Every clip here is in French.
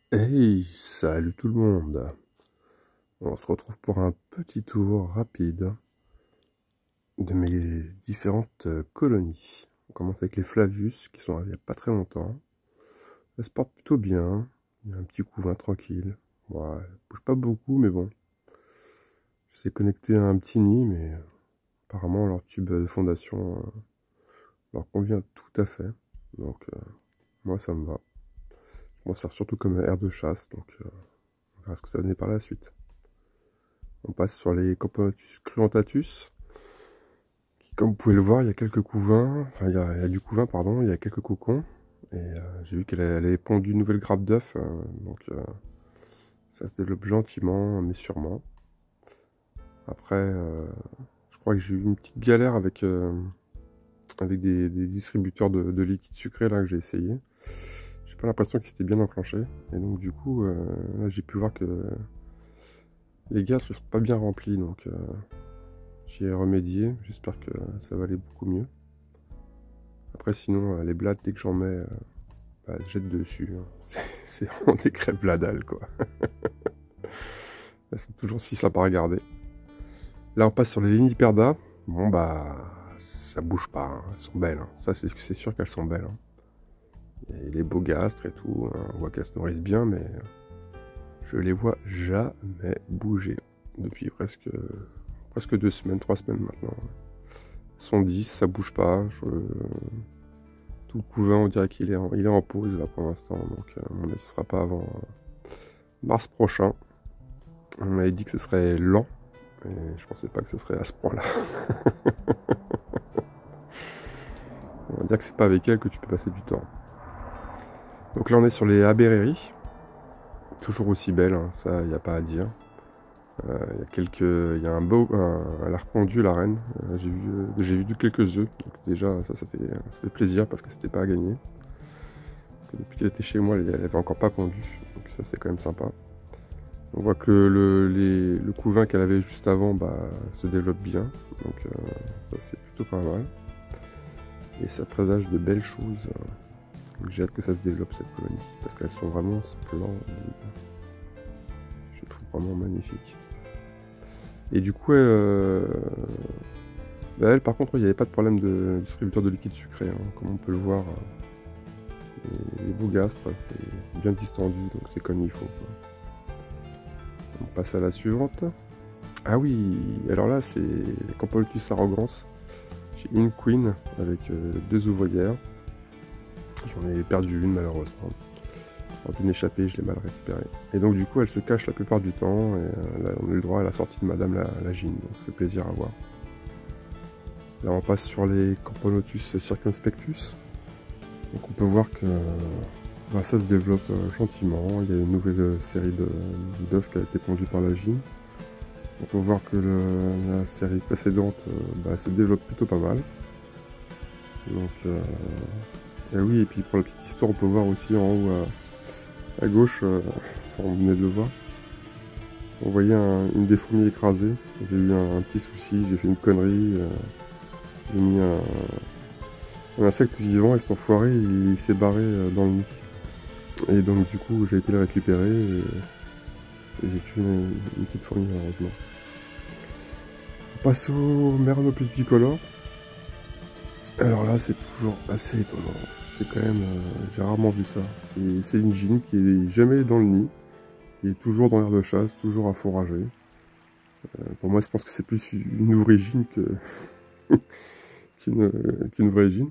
Hey, salut tout le monde. On se retrouve pour un petit tour rapide de mes différentes colonies. On commence avec les Flavius qui sont arrivés il n'y a pas très longtemps. Elles se portent plutôt bien. Il y a un petit couvain tranquille. Ouais, elles bougent pas beaucoup, mais bon. J'essaie de connecter à un petit nid, mais apparemment leur tube de fondation leur convient tout à fait. Donc moi ça me va. Moi ça sert surtout comme aire de chasse, donc on verra ce que ça donne par la suite. On passe sur les Camponotus cruentatus. Comme vous pouvez le voir, il y a quelques couvains, enfin il y a du couvain, pardon, il y a quelques cocons. Et j'ai vu qu'elle avait pondu une nouvelle grappe d'œufs, donc ça se développe gentiment, mais sûrement. Après, je crois que j'ai eu une petite galère avec, avec des distributeurs de liquide sucré là que j'ai essayé. J'ai pas l'impression qu'ils s'étaient bien enclenchés. Et donc du coup, là j'ai pu voir que les gaz ne sont pas bien remplis, donc j'y ai remédié. J'espère que ça va aller beaucoup mieux. Après sinon, les blattes, dès que j'en mets, bah, elles jettent dessus. Hein. C'est vraiment des crêpes bladales, quoi. Elles sont toujours si sympas à regarder. Là, on passe sur les Liniperda. Bon, bah, ça bouge pas. Hein. Elles sont belles. Hein. Ça, c'est sûr qu'elles sont belles. Hein. Et les beaux gastres et tout. Hein. On voit qu'elles se nourrissent bien, mais je les vois jamais bouger. Depuis presque 2 semaines, 3 semaines maintenant. Elles sont 10, ça bouge pas. Tout le couvain, on dirait qu'il est en pause là pour l'instant. Donc, à mon avis, ce sera pas avant mars prochain. On m'avait dit que ce serait lent, et je pensais pas que ce serait à ce point-là. On va dire que c'est pas avec elle que tu peux passer du temps. Donc là on est sur les Abereri, toujours aussi belle, hein, ça y a pas à dire. Il y a un beau, elle a repondu la reine. J'ai vu quelques œufs, donc déjà ça fait plaisir parce que c'était pas à gagner. Depuis qu'elle était chez moi, elle avait encore pas pondu, donc ça c'est quand même sympa. On voit que le couvain qu'elle avait juste avant bah, se développe bien, donc ça c'est plutôt pas mal. Et ça présage de belles choses. Donc j'ai hâte que ça se développe cette colonie, parce qu'elles sont vraiment splendides. Je trouve vraiment magnifique. Et du coup, bah elle par contre, il n'y avait pas de problème de distributeur de liquide sucré, hein, comme on peut le voir. Les beaux gastres, c'est bien distendu, donc c'est comme il faut. Quoi. On passe à la suivante. Ah oui, alors là c'est Campolotus arrogance. J'ai une queen avec 2 ouvrières. J'en ai perdu une malheureusement. D'une échappée, je l'ai mal récupérée. Et donc du coup elle se cache la plupart du temps. Et là on a eu le droit à la sortie de Madame la Gine. Donc ça fait plaisir à voir. Là on passe sur les Camponotus circumspectus. Donc on peut voir que bah, ça se développe gentiment. Il y a une nouvelle série d'œufs qui a été pondue par la Gine. On peut voir que la série précédente bah, se développe plutôt pas mal. Donc, et oui, et puis pour la petite histoire, on peut voir aussi en haut à gauche, enfin on venait de le voir, on voyait une des fourmis écrasées. J'ai eu un petit souci, j'ai fait une connerie, j'ai mis un insecte vivant et cet enfoiré il s'est barré dans le nid. Et donc du coup j'ai été le récupérer et j'ai tué une petite fourmi malheureusement. On passe au Meranopus bicolore. Alors là, c'est toujours assez étonnant. C'est quand même, j'ai rarement vu ça. C'est une gine qui est jamais dans le nid, qui est toujours dans l'air de chasse, toujours à fourrager. Pour moi, je pense que c'est plus une origine qu'une vraie gine.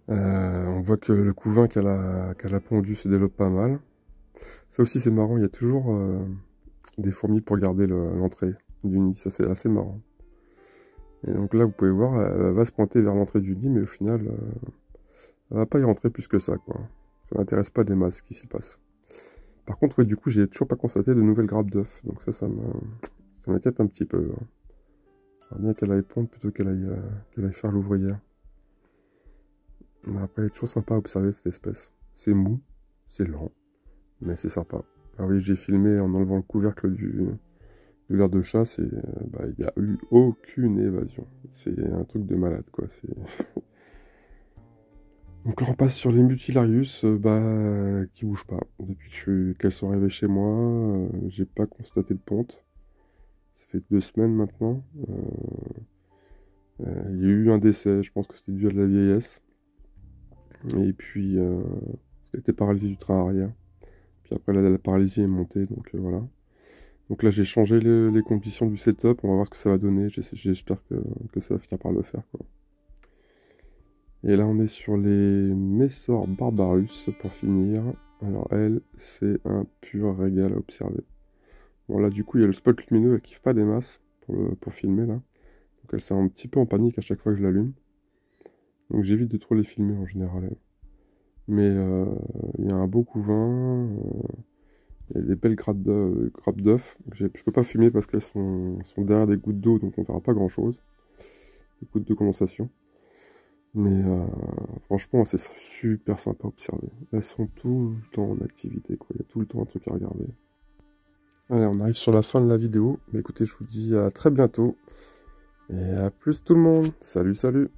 On voit que le couvain qu'elle a pondu se développe pas mal. Ça aussi, c'est marrant. Il y a toujours des fourmis pour garder l'entrée du nid. Ça, c'est assez marrant. Et donc là, vous pouvez voir, elle va se pointer vers l'entrée du nid, mais au final, elle va pas y rentrer plus que ça, quoi. Ça n'intéresse pas des masses ce qui s'y passe. Par contre, ouais, du coup, j'ai toujours pas constaté de nouvelles grappes d'œufs, donc ça m'inquiète un petit peu. Hein. J'aimerais bien qu'elle aille pondre plutôt qu'elle aille faire l'ouvrière. Mais après, elle est toujours sympa à observer cette espèce. C'est mou, c'est lent, mais c'est sympa. Ah oui, j'ai filmé en enlevant le couvercle de l'air de chasse et bah, il n'y a eu aucune évasion. C'est un truc de malade, quoi. Donc là on passe sur les Mutilarius, qui bougent pas. Depuis qu'elles sont arrivées chez moi, j'ai pas constaté de ponte. Ça fait 2 semaines maintenant. Il y a eu un décès, je pense que c'était dû à de la vieillesse. Et puis, c'était paralysé du train arrière. Puis après, la paralysie est montée, donc voilà. Donc là, j'ai changé les conditions du setup. On va voir ce que ça va donner. J'espère que ça va finir par le faire, quoi. Et là, on est sur les Messor Barbarus pour finir. Alors, elle, c'est un pur régal à observer. Bon, là, du coup, il y a le spot lumineux. Elle kiffe pas des masses pour filmer, là. Donc, elle s'est un petit peu en panique à chaque fois que je l'allume. Donc, j'évite de trop les filmer en général, elle. Mais il y a un beau couvain. Il y a des belles grappes d'œufs. Je peux pas fumer parce qu'elles sont derrière des gouttes d'eau, donc on verra pas grand chose. Des gouttes de condensation. Mais franchement, c'est super sympa à observer. Elles sont tout le temps en activité, quoi. Il y a tout le temps un truc à regarder. Allez, on arrive sur la fin de la vidéo. Mais écoutez, je vous dis à très bientôt. Et à plus tout le monde. Salut, salut.